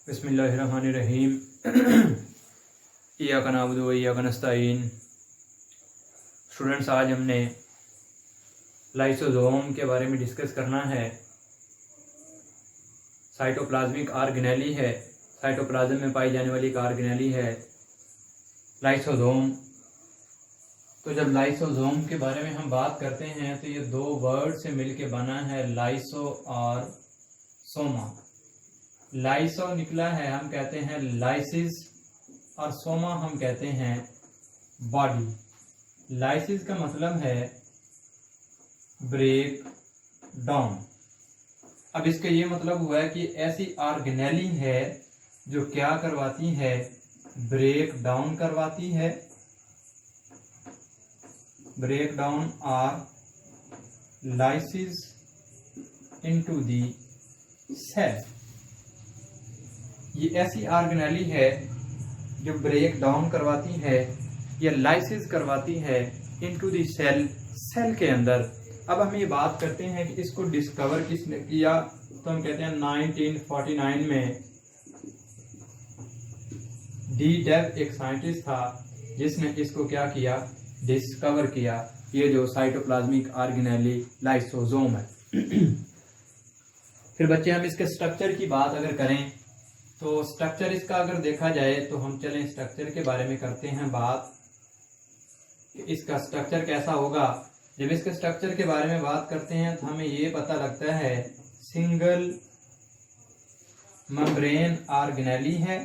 बिस्मिल्लाहिर्रहमानिर्रहीम। इय्याका नअबुदु व इय्याका नस्तईन। स्टूडेंट्स, आज हमने लाइसोसोम के बारे में डिस्कस करना है। साइटोप्लाज्मिक ऑर्गेनेली है, साइटोप्लाज्म में पाई जाने वाली एक ऑर्गेनेली है लाइसोसोम। तो जब लाइसोसोम के बारे में हम बात करते हैं तो ये दो वर्ड से मिलके बना है, लाइसो और सोमा। लाइसो निकला है, हम कहते हैं लाइसिस, और सोमा हम कहते हैं बॉडी। लाइसिस का मतलब है ब्रेक डाउन। अब इसका ये मतलब हुआ है कि ऐसी ऑर्गेनेली है जो क्या करवाती है, ब्रेक डाउन करवाती है, ब्रेक डाउन और लाइसिस इनटू दी सेल। ये ऐसी ऑर्गेनेली है जो ब्रेक डाउन करवाती है या लाइसिस करवाती है इनटू दी सेल, सेल के अंदर। अब हम ये बात करते हैं कि इसको डिस्कवर किसने किया, तो हम कहते हैं 1949 में डी डेव एक साइंटिस्ट था जिसने इसको क्या किया, डिस्कवर किया। ये जो साइटोप्लाज्मिक ऑर्गेनेली लाइसोसोम है। फिर बच्चे हम इसके स्ट्रक्चर की बात अगर करें तो स्ट्रक्चर इसका अगर देखा जाए तो हम चलें स्ट्रक्चर के बारे में करते हैं बात कि इसका स्ट्रक्चर कैसा होगा। जब इसके स्ट्रक्चर के बारे में बात करते हैं तो हमें ये पता लगता है सिंगल मेम्ब्रेन ऑर्गेनेली है,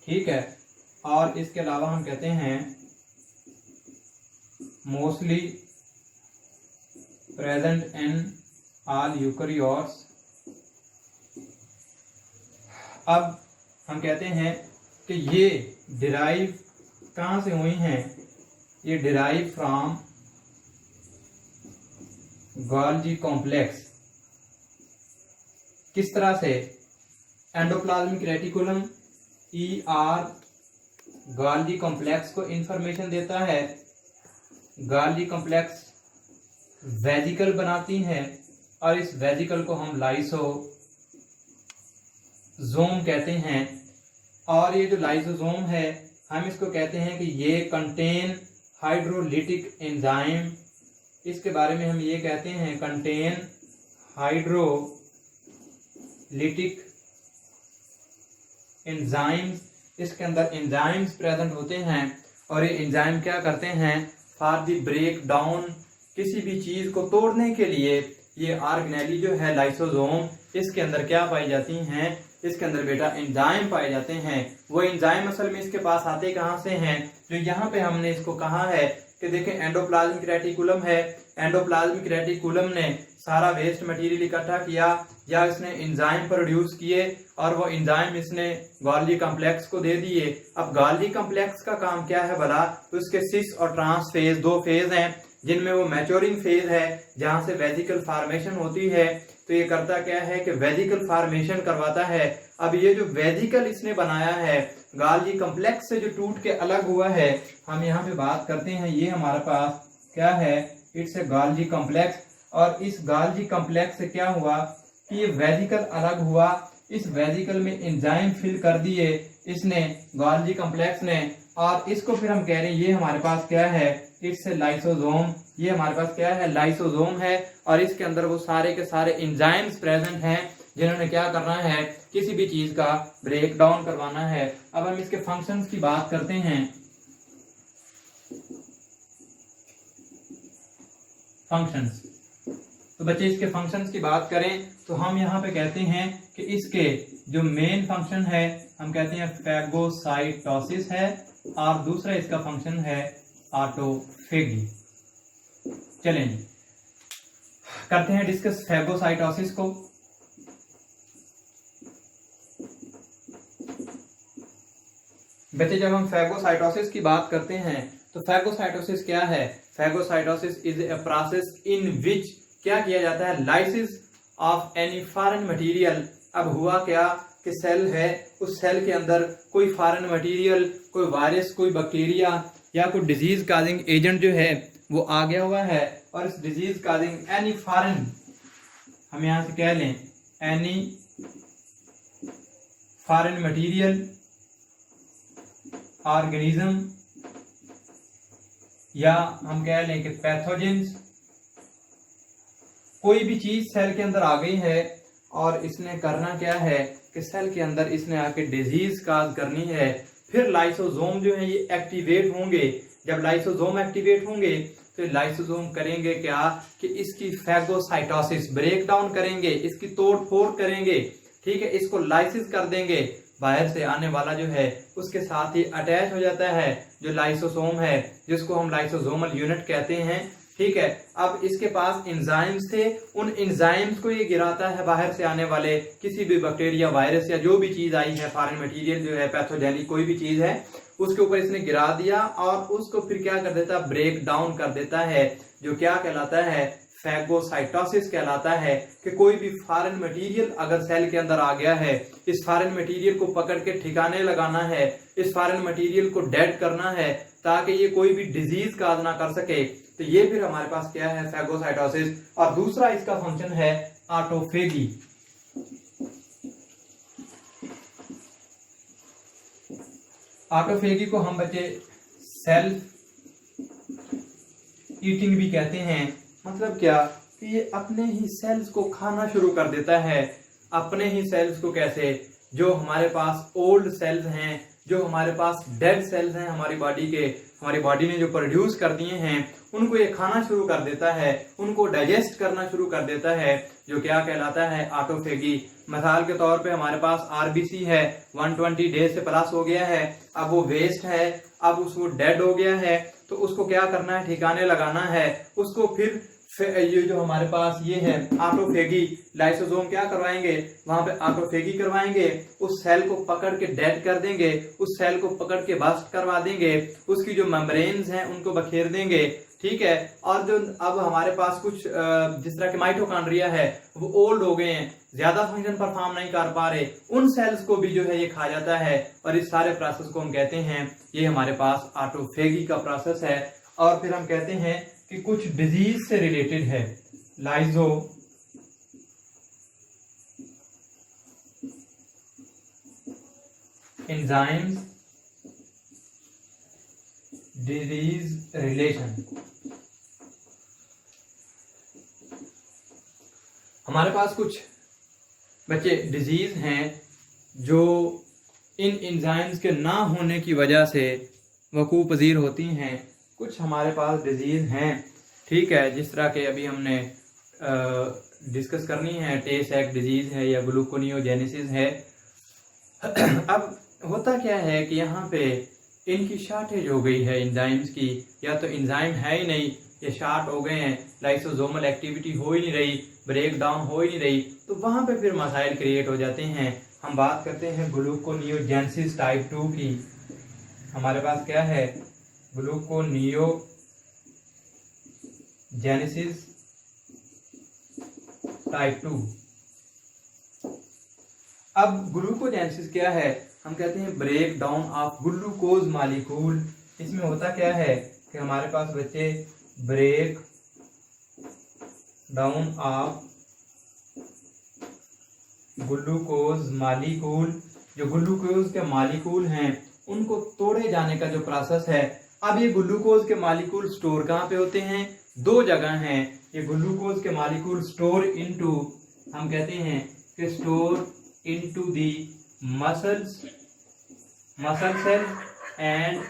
ठीक है। और इसके अलावा हम कहते हैं mostly present in all eukaryotes. अब हम कहते हैं कि ये डिराइव कहाँ से हुई हैं, ये डिराइव फ्रॉम गोल्गी कॉम्प्लेक्स। किस तरह से, एंडोप्लाज्मिक रेटिकुलम गोल्गी कॉम्प्लेक्स को इंफॉर्मेशन देता है, गोल्गी कॉम्प्लेक्स वेजिकल बनाती है और इस वेजिकल को हम लाइसोसोम कहते हैं। और ये जो लाइसोसोम है हम इसको कहते हैं कि ये कंटेन हाइड्रोलिटिक एंजाइम। इसके बारे में हम ये कहते हैं कंटेन हाइड्रोलिटिक एंजाइम्स। इसके अंदर एंजाइम्स प्रेजेंट होते हैं और ये एंजाइम क्या करते हैं, फॉर द ब्रेक डाउन, किसी भी चीज को तोड़ने के लिए ये ऑर्गेनेली जो है लाइसोसोम, इसके अंदर क्या पाई जाती हैं, इसके अंदर बेटा एंजाइम पाए जाते हैं। वो एंजाइम असल में इसके पास आते कहाँ से हैं, जो यहाँ पे हमने इसको कहा है कि देखें एंडोप्लाज्मिक रेटिकुलम है, एंडोप्लाज्मिक रेटिकुलम ने सारा वेस्ट मटेरियल इकट्ठा किया या इसने एंजाइम प्रोड्यूस किए और वो एंजाइम इसने गोल्गी कॉम्प्लेक्स को दे दिए। अब गोल्गी कॉम्प्लेक्स का काम क्या है भला, उसके सिस और ट्रांस फेज, दो फेज हैं जिनमें वो मैच्योरिंग फेज है जहां से वेजिकल फॉर्मेशन होती है। तो ये करता क्या है कि वेजिकल फॉर्मेशन करवाता है। अब ये जो वेजिकल इसने बनाया है गोल्गी कॉम्प्लेक्स से जो टूट के अलग हुआ है, हम यहाँ पे बात करते हैं, ये हमारे पास क्या है, इट्स ए गोल्गी कॉम्प्लेक्स। और इस गोल्गी कॉम्प्लेक्स से क्या हुआ कि ये वेजिकल अलग हुआ, इस वेजिकल में एंजाइम फिल कर दिए इसने गोल्गी कॉम्प्लेक्स ने, और इसको फिर हम कह रहे हैं ये हमारे पास क्या है, इट्स ए लाइसोसोम। ये हमारे पास क्या है, लाइसोसोम है। और इसके अंदर वो सारे के सारे एंजाइम्स प्रेजेंट हैं जिन्होंने क्या करना है, किसी भी चीज का ब्रेक डाउन करवाना है। अब हम इसके फंक्शंस की बात करते हैं। फंक्शंस, तो बच्चे इसके फंक्शंस की बात करें तो हम यहाँ पे कहते हैं कि इसके जो मेन फंक्शन है हम कहते हैं फैगोसाइटोसिस है, और दूसरा इसका फंक्शन है ऑटोफेगी। चलें करते हैं डिस्कस फैगोसाइटोसिस को। बच्चे जब हम फैगोसाइटोसिस की बात करते हैं तो फैगोसाइटोसिस क्या है, phagocytosis is a process in which क्या किया जाता है, lysis of any foreign material. अब हुआ क्या कि सेल है, उस सेल के अंदर कोई फॉरेन मटेरियल, कोई वायरस, कोई बैक्टीरिया या कोई डिजीज काजिंग एजेंट जो है वो आ गया हुआ है, और इस डिजीज काजिंग एनी फॉरेन, हम यहाँ से कह लें एनी फॉरेन मटेरियल ऑर्गेनिज्म, या हम कह लें कि पैथोजेंस, कोई भी चीज सेल के अंदर आ गई है और इसने करना क्या है कि सेल के अंदर इसने आके डिजीज काज करनी है, फिर लाइसोसोम जो है ये एक्टिवेट होंगे। जब लाइसोसोम एक्टिवेट होंगे तो लाइसोसोम करेंगे क्या कि इसकी फैगोसाइटोसिस, ब्रेक डाउन करेंगे, इसकी तोड़ फोड़ करेंगे, ठीक है, इसको लाइसिस कर देंगे। बाहर से आने वाला जो है उसके साथ ही अटैच हो जाता है जो लाइसोसोम है, जिसको हम लाइसोसोमल यूनिट कहते हैं, ठीक है। अब इसके पास एंजाइम्स थे, उन एंजाइम्स को ये गिराता है बाहर से आने वाले किसी भी बैक्टीरिया, वायरस या जो भी चीज आई है, फॉरेन मटेरियल जो है, पैथोजेनिक कोई भी चीज है, उसके ऊपर इसने गिरा दिया और उसको फिर क्या कर देता है, ब्रेक डाउन कर देता है, जो क्या कहलाता है, फैगोसाइटोसिस कहलाता है। कि कोई भी फॉरेन मटेरियल अगर सेल के अंदर आ गया है, इस फॉरेन मटेरियल को पकड़ के ठिकाने लगाना है, इस फॉरेन मटेरियल को डेड करना है ताकि ये कोई भी डिजीज काज ना कर सके, तो ये फिर हमारे पास क्या है, फैगोसाइटोसिस। और दूसरा इसका फंक्शन है ऑटोफेगी। ऑटोफेगी को हम बच्चे सेल्फ ईटिंग भी कहते हैं। मतलब क्या कि ये अपने ही सेल्स को खाना शुरू कर देता है। अपने ही सेल्स को कैसे, जो हमारे पास ओल्ड सेल्स हैं, जो हमारे पास डेड सेल्स हैं हमारी बॉडी के, हमारी बॉडी ने जो प्रोड्यूस कर दिए हैं, उनको ये खाना शुरू कर देता है, उनको डाइजेस्ट करना शुरू कर देता है, जो क्या कहलाता है, ऑटोफेगी। मिसाल के तौर पे हमारे पास आरबीसी है, 120 डेज से प्लस हो गया है, अब वो वेस्ट है, अब उसको डेड हो गया है, तो उसको क्या करना है, ठिकाने लगाना है, उसको फिर ये जो हमारे पास ये है ऑटोफेगी, लाइसोसोम क्या करवाएंगे, वहां पे ऑटोफेगी करवाएंगे, उस सेल को पकड़ के डेड कर देंगे, उस सेल को पकड़ के बस्ट करवा देंगे, उसकी जो मेम्ब्रेन्स हैं उनको बखेर देंगे, ठीक है। और जो अब हमारे पास कुछ जिस तरह के माइटोकॉन्ड्रिया है वो ओल्ड हो गए हैं, ज्यादा फंक्शन परफॉर्म नहीं कर पा रहे, उन सेल्स को भी जो है ये खा जाता है, और इस सारे प्रोसेस को हम कहते हैं, ये हमारे पास ऑटोफेगी का प्रोसेस है। और फिर हम कहते हैं कि कुछ डिजीज से रिलेटेड है, लाइजो एंजाइम्स डिजीज रिलेशन। हमारे पास कुछ बच्चे डिजीज हैं जो इन एंजाइम्स के ना होने की वजह से वकूअ पजीर होती हैं। कुछ हमारे पास डिजीज हैं, ठीक है, जिस तरह के अभी हमने डिस्कस करनी है, टे-सैक डिजीज है या ग्लूकोनियोजेनेसिस है। अब होता क्या है कि यहाँ पे इनकी शॉर्टेज हो गई है एंजाइम्स की, या तो एंजाइम है ही नहीं, ये शॉर्ट हो गए हैं, लाइसोसोमल एक्टिविटी हो ही नहीं रही, ब्रेक डाउन हो ही नहीं रही, तो वहाँ पे फिर मसाइल क्रिएट हो जाते हैं। हम बात करते हैं ग्लूकोनियोजेनेसिस टाइप 2 की। हमारे पास क्या है, ग्लूकोनियोजेनेसिस टाइप 2। अब ग्लूकोजेनेसिस क्या है, हम कहते हैं break down of glucose molecule. इसमें होता क्या है कि हमारे पास बच्चे break down of glucose molecule, जो ग्लूकोज के मॉलिक्यूल हैं उनको तोड़े जाने का जो प्रोसेस है। अब ये ग्लूकोज के मॉलिक्यूल स्टोर कहाँ पे होते हैं, दो जगह हैं। ये ग्लूकोज के मॉलिक्यूल स्टोर इनटू, हम कहते हैं कि store into the muscle cell and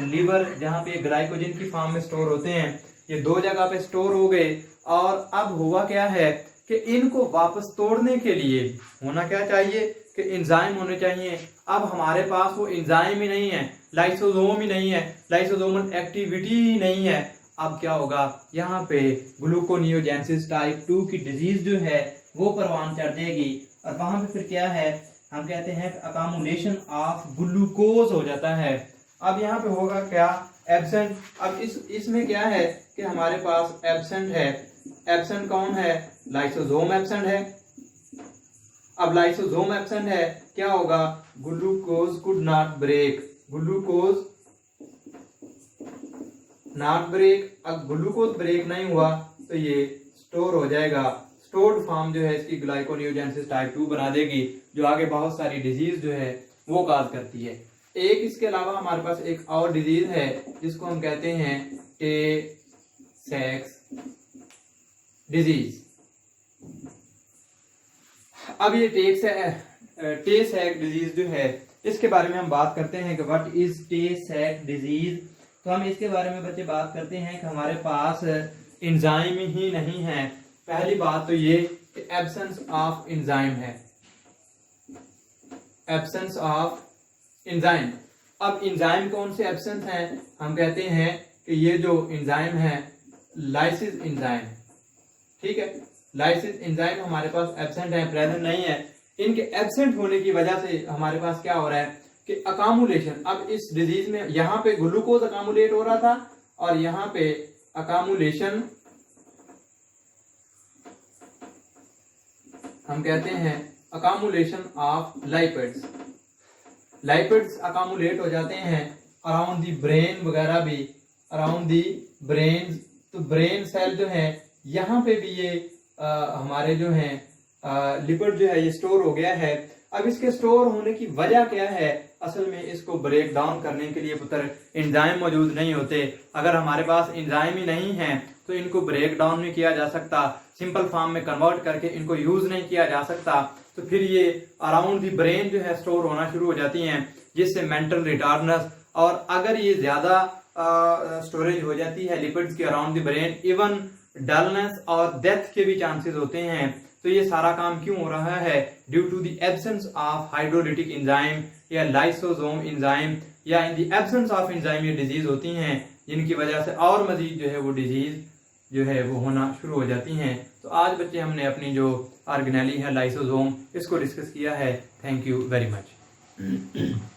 liver, जहाँ पे ग्लाइकोजन की फॉर्म में स्टोर होते हैं। ये दो जगह पे स्टोर हो गए, और अब हुआ क्या है कि इनको वापस तोड़ने के लिए होना क्या चाहिए कि एंजाइम होने चाहिए। अब हमारे पास वो एंजाइम ही नहीं है, लाइसोसोम ही नहीं है, लाइसोसोमल एक्टिविटी ही नहीं है। अब क्या होगा, यहाँ पे ग्लूकोनियोजेनेसिस टाइप 2 की डिजीज जो है वो परवान चढ़ जाएगी, और वहां पे फिर क्या है, हम कहते हैं अकामुलेशन ऑफ ग्लूकोज हो जाता है। अब यहाँ पे होगा क्या, एब्सेंट। अब इसमें क्या है कि हमारे पास एब्सेंट है। एब्सेंट कौन है, लाइसोसोम एब्सेंट है। अब लाइसोसोम एब्सेंट है, क्या होगा, glucose could not break, glucose not break. अब ग्लूकोज ब्रेक नहीं हुआ तो ये स्टोर हो जाएगा। स्टोर्ड फॉर्म जो है इसकी ग्लाइकोनियोजेनेसिस टाइप 2 बना देगी, जो आगे बहुत सारी डिजीज जो है वो काज करती है। एक इसके अलावा हमारे पास एक और डिजीज है जिसको हम कहते हैं टे-सेक्स डिजीज। अब ये टे-सेक्स डिजीज जो है इसके बारे में हम बात करते हैं कि व्हाट इज टे-सेक्स डिजीज। तो हम इसके बारे में बच्चे बात करते हैं कि हमारे पास एंजाइम ही नहीं है। पहली बात तो ये कि एब्सेंस ऑफ एंजाइम है, एब्सेंस ऑफ एंजाइम। अब एंजाइम कौन से एब्सेंट हैं? हम कहते हैं कि ये जो एंजाइम है लाइसिस एंजाइम, ठीक है, लाइसिस एंजाइम हमारे पास एब्सेंट है, प्रेजेंट नहीं है। इनके एब्सेंट होने की वजह से हमारे पास क्या हो रहा है कि अकामुलेशन, अब इस डिजीज में यहाँ पे ग्लूकोज अकामुलेट हो रहा था और यहाँ पे अकामुलेशन हम कहते हैं अकामुलेशन ऑफ लाइपिड्स। लाइपिड्स अकामुलेट हो जाते हैं अराउंड दी ब्रेन वगैरह भी, अराउंड दी ब्रेन। तो ब्रेन सेल जो है यहाँ पे भी ये हमारे जो है लिपिड जो है ये स्टोर हो गया है। अब इसके स्टोर होने की वजह क्या है? असल में इसको ब्रेक डाउन करने के लिए पुत्र एंजाइम मौजूद नहीं होते। अगर हमारे पास एंजाइम ही नहीं है तो इनको ब्रेक डाउन नहीं किया जा सकता, सिंपल फॉर्म में कन्वर्ट करके इनको यूज नहीं किया जा सकता। तो फिर ये अराउंड दी ब्रेन जो है स्टोर होना शुरू हो जाती हैं, जिससे मेंटल रिटार्डनेस, और अगर ये ज्यादा स्टोरेज हो जाती है लिपिड्स के around the brain, even dullness और डेथ के भी चांसेस होते हैं। तो ये सारा काम क्यों हो रहा है? Due to the absence of hydrolytic enzyme या लाइसोसोम एंजाइम, या in the absence of enzyme ये डिजीज होती हैं, जिनकी वजह से और मजीद जो है वो डिजीज जो है वो होना शुरू हो जाती हैं। तो आज बच्चे हमने अपनी जो ऑर्गेनेली है लाइसोसोम, इसको डिस्कस किया है। Thank you very much.